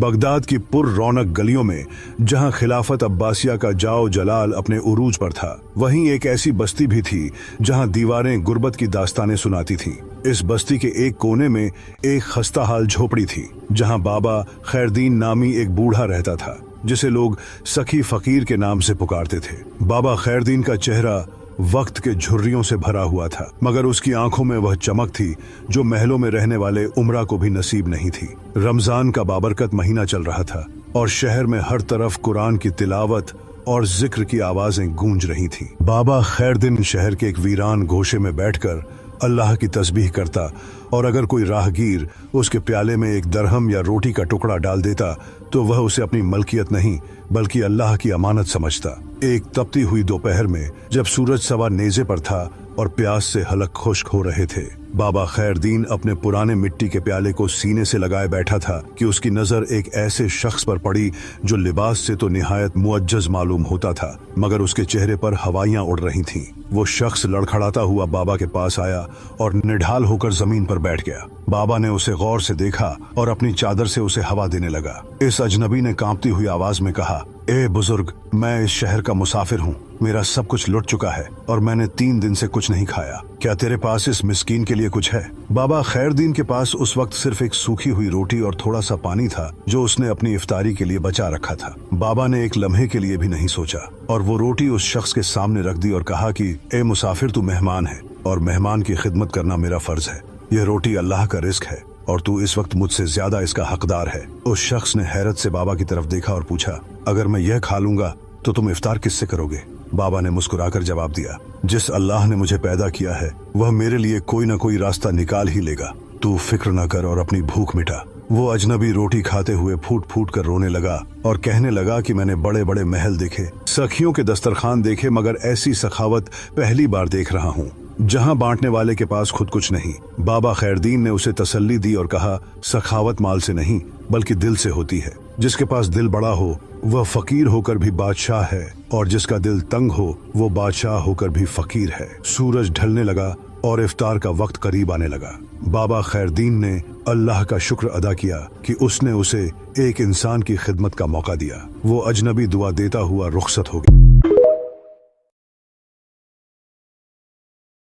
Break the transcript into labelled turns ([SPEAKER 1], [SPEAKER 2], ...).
[SPEAKER 1] Baghdad की पुर रौनक गलियों में जहां खिलाफत अब्बासिया का जाओ जलाल अपने उरूज पर था, वहीं एक ऐसी बस्ती भी थी जहां दीवारें गुर्बत की दास्तानें सुनाती थीं। इस बस्ती के एक कोने में एक खस्ताहाल झोपड़ी थी जहां बाबा खैरदीन नामी एक बूढ़ा रहता था, जिसे लोग सखी फकीर के नाम से पुकारते थे। बाबा खैरदीन का चेहरा वक्त के झुर्रियों से भरा हुआ था, मगर उसकी आंखों में वह चमक थी जो महलों में रहने वाले उमरा को भी नसीब नहीं थी। रमजान का बाबरकत महीना चल रहा था और शहर में हर तरफ कुरान की तिलावत और जिक्र की आवाजें गूंज रही थीं। बाबा खैरदीन शहर के एक वीरान गोशे में बैठकर अल्लाह की तस्बीह करता, और अगर कोई राहगीर उसके प्याले में एक दरहम या रोटी का टुकड़ा डाल देता तो वह उसे अपनी मलकियत नहीं बल्कि अल्लाह की अमानत समझता। एक तपती हुई दोपहर में जब सूरज सवा नेज़े पर था और प्यास से हलक खुश्क हो रहे थे, बाबा खैरदीन अपने पुराने मिट्टी के प्याले को सीने से लगाए बैठा था कि उसकी नजर एक ऐसे शख्स पर पड़ी जो लिबास से तो निहायत मुअज्जज मालूम होता था, मगर उसके चेहरे पर हवाइयां उड़ रही थीं। वो शख्स लड़खड़ाता हुआ बाबा के पास आया और निढाल होकर जमीन पर बैठ गया। बाबा ने उसे गौर से देखा और अपनी चादर से उसे हवा देने लगा। इस अजनबी ने कांपती हुई आवाज में कहा, ए बुजुर्ग, मैं इस शहर का मुसाफिर हूँ। मेरा सब कुछ लुट चुका है और मैंने 3 दिन से कुछ नहीं खाया। क्या तेरे पास इस मिस्कीन के लिए कुछ है? बाबा खैरदीन के पास उस वक्त सिर्फ एक सूखी हुई रोटी और थोड़ा सा पानी था जो उसने अपनी इफ्तारी के लिए बचा रखा था। बाबा ने एक लम्हे के लिए भी नहीं सोचा और वो रोटी उस शख्स के सामने रख दी और कहा कि ए मुसाफिर, तू मेहमान है और मेहमान की खिदमत करना मेरा फर्ज है। यह रोटी अल्लाह का रिस्क है और तू इस वक्त मुझसे ज्यादा इसका हकदार है। उस शख्स ने हैरत से बाबा की तरफ देखा और पूछा, अगर मैं यह खा लूंगा तो तुम इफ्तार किससे करोगे? बाबा ने मुस्कुराकर जवाब दिया, जिस अल्लाह ने मुझे पैदा किया है वह मेरे लिए कोई न कोई रास्ता निकाल ही लेगा। तू फिक्र न कर और अपनी भूख मिटा। वो अजनबी रोटी खाते हुए फूट फूट कर रोने लगा और कहने लगा कि मैंने बड़े बड़े महल देखे, सखियों के दस्तरखान देखे, मगर ऐसी सखावत पहली बार देख रहा हूँ जहां बांटने वाले के पास खुद कुछ नहीं। बाबा खैरदीन ने उसे तसल्ली दी और कहा, सखावत माल से नहीं बल्कि दिल से होती है। जिसके पास दिल बड़ा हो वह फकीर होकर भी बादशाह है, और जिसका दिल तंग हो वो बादशाह होकर भी फकीर है। सूरज ढलने लगा और इफ्तार का वक्त करीब आने लगा। बाबा खैरदीन ने अल्लाह का शुक्र अदा किया कि उसने उसे एक इंसान की खिदमत का मौका दिया। वो अजनबी दुआ देता हुआ रुखसत हो गया।